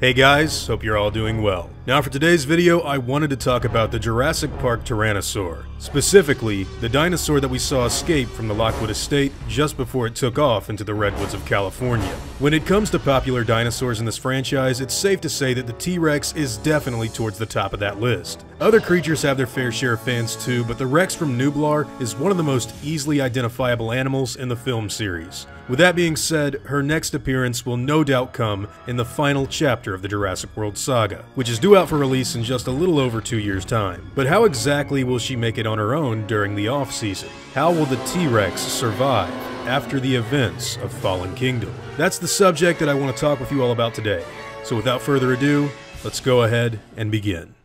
Hey guys, hope you're all doing well. Now for today's video, I wanted to talk about the Jurassic Park Tyrannosaur. Specifically, the dinosaur that we saw escape from the Lockwood estate just before it took off into the redwoods of California. When it comes to popular dinosaurs in this franchise, it's safe to say that the T-Rex is definitely towards the top of that list. Other creatures have their fair share of fans too, but the Rex from Nublar is one of the most easily identifiable animals in the film series. With that being said, her next appearance will no doubt come in the final chapter of the Jurassic World saga, which is due out for release in just a little over 2 years' time. But how exactly will she make it on her own during the off-season? How will the T-Rex survive after the events of Fallen Kingdom? That's the subject that I want to talk with you all about today. So without further ado, let's go ahead and begin.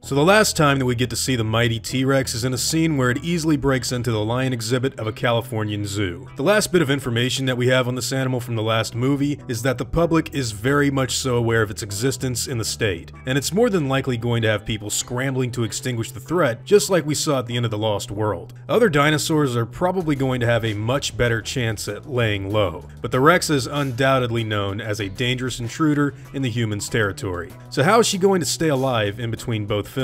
So the last time that we get to see the mighty T-Rex is in a scene where it easily breaks into the lion exhibit of a Californian zoo. The last bit of information that we have on this animal from the last movie is that the public is very much so aware of its existence in the state, and it's more than likely going to have people scrambling to extinguish the threat, just like we saw at the end of The Lost World. Other dinosaurs are probably going to have a much better chance at laying low, but the Rex is undoubtedly known as a dangerous intruder in the humans' territory. So how is she going to stay alive in between both films?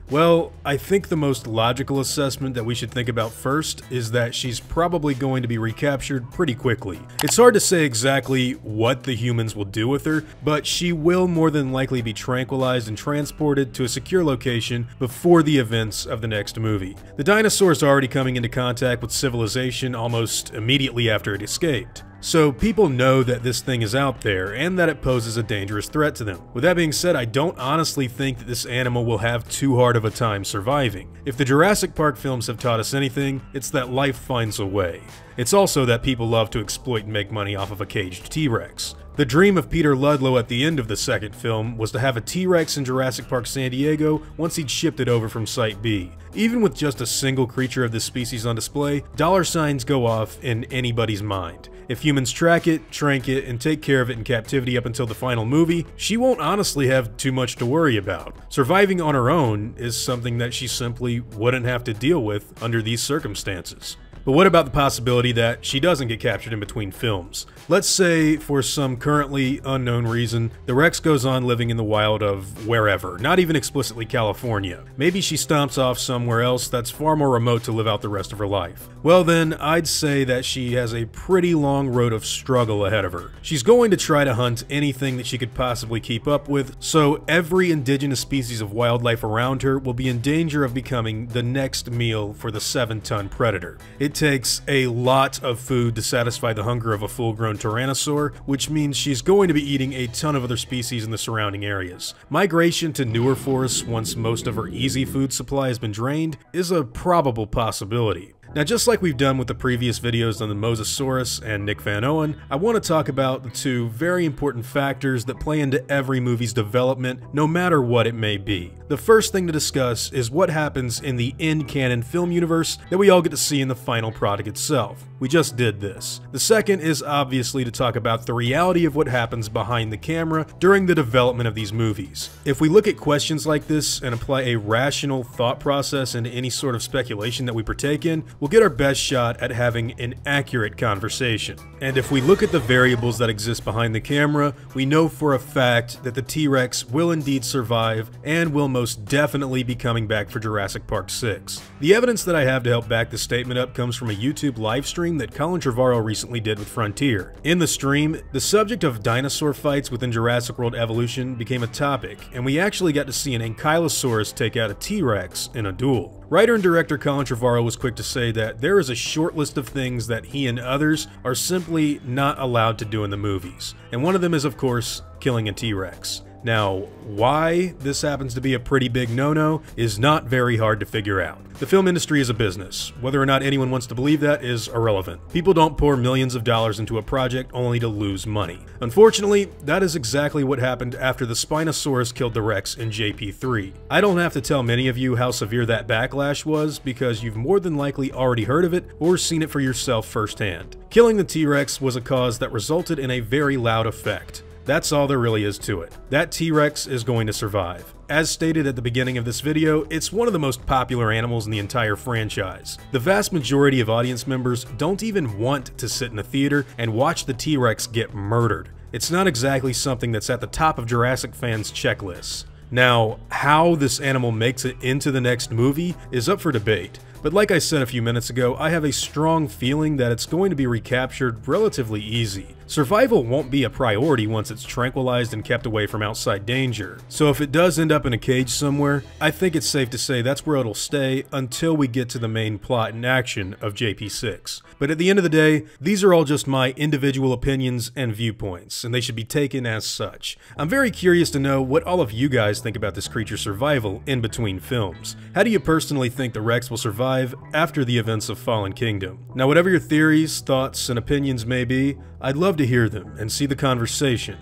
Well, I think the most logical assessment that we should think about first is that she's probably going to be recaptured pretty quickly. It's hard to say exactly what the humans will do with her, but she will more than likely be tranquilized and transported to a secure location before the events of the next movie. The dinosaur is already coming into contact with civilization almost immediately after it escaped. So people know that this thing is out there and that it poses a dangerous threat to them. With that being said, I don't honestly think that this animal will have too hard of a time surviving. If the Jurassic Park films have taught us anything, it's that life finds a way. It's also that people love to exploit and make money off of a caged T-Rex. The dream of Peter Ludlow at the end of the second film was to have a T-Rex in Jurassic Park Santiago once he'd shipped it over from Site B. Even with just a single creature of this species on display, dollar signs go off in anybody's mind. If humans track it, trank it, and take care of it in captivity up until the final movie, she won't honestly have too much to worry about. Surviving on her own is something that she simply wouldn't have to deal with under these circumstances. But what about the possibility that she doesn't get captured in between films? Let's say, for some currently unknown reason, the Rex goes on living in the wild of wherever, not even explicitly California. Maybe she stomps off somewhere else that's far more remote to live out the rest of her life. Well then, I'd say that she has a pretty long road of struggle ahead of her. She's going to try to hunt anything that she could possibly keep up with, so every indigenous species of wildlife around her will be in danger of becoming the next meal for the 7-ton predator. It takes a lot of food to satisfy the hunger of a full-grown tyrannosaur, which means she's going to be eating a ton of other species in the surrounding areas. Migration to newer forests once most of her easy food supply has been drained is a probable possibility. Now, just like we've done with the previous videos on the Mosasaurus and Nick Van Owen, I want to talk about the two very important factors that play into every movie's development, no matter what it may be. The first thing to discuss is what happens in the in-canon film universe that we all get to see in the final product itself. We just did this. The second is obviously to talk about the reality of what happens behind the camera during the development of these movies. If we look at questions like this and apply a rational thought process into any sort of speculation that we partake in, we'll get our best shot at having an accurate conversation. And if we look at the variables that exist behind the camera, we know for a fact that the T-Rex will indeed survive and will most definitely be coming back for Jurassic Park 6. The evidence that I have to help back this statement up comes from a YouTube live stream that Colin recently did with Frontier. In the stream, the subject of dinosaur fights within Jurassic World evolution became a topic, and we actually got to see an Ankylosaurus take out a T-Rex in a duel. Writer and director Colin was quick to say that there is a short list of things that he and others are simply not allowed to do in the movies, and one of them is, of course, killing a T-Rex. Now, why this happens to be a pretty big no-no is not very hard to figure out. The film industry is a business. Whether or not anyone wants to believe that is irrelevant. People don't pour millions of dollars into a project only to lose money. Unfortunately, that is exactly what happened after the Spinosaurus killed the Rex in JP3. I don't have to tell many of you how severe that backlash was because you've more than likely already heard of it or seen it for yourself firsthand. Killing the T-Rex was a cause that resulted in a very loud effect. That's all there really is to it. That T-Rex is going to survive. As stated at the beginning of this video, it's one of the most popular animals in the entire franchise. The vast majority of audience members don't even want to sit in a theater and watch the T-Rex get murdered. It's not exactly something that's at the top of Jurassic fans' checklists. Now, how this animal makes it into the next movie is up for debate, but like I said a few minutes ago, I have a strong feeling that it's going to be recaptured relatively easy. Survival won't be a priority once it's tranquilized and kept away from outside danger. So if it does end up in a cage somewhere, I think it's safe to say that's where it'll stay until we get to the main plot and action of JP6. But at the end of the day, these are all just my individual opinions and viewpoints, and they should be taken as such. I'm very curious to know what all of you guys think about this creature's survival in between films. How do you personally think the Rex will survive after the events of Fallen Kingdom? Now, whatever your theories, thoughts, and opinions may be, I'd love to hear them and see the conversation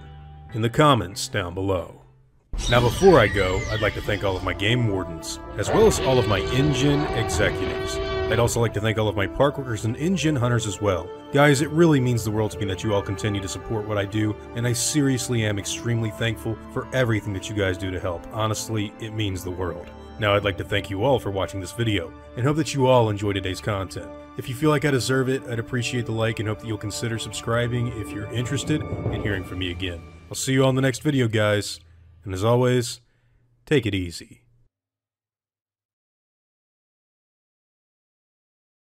in the comments down below. Now before I go, I'd like to thank all of my game wardens, as well as all of my InGen executives. I'd also like to thank all of my park workers and InGen hunters as well. Guys, it really means the world to me that you all continue to support what I do, and I seriously am extremely thankful for everything that you guys do to help. Honestly, it means the world. Now I'd like to thank you all for watching this video, and hope that you all enjoy today's content. If you feel like I deserve it, I'd appreciate the like and hope that you'll consider subscribing if you're interested in hearing from me again. I'll see you all in the next video, guys, and as always, take it easy.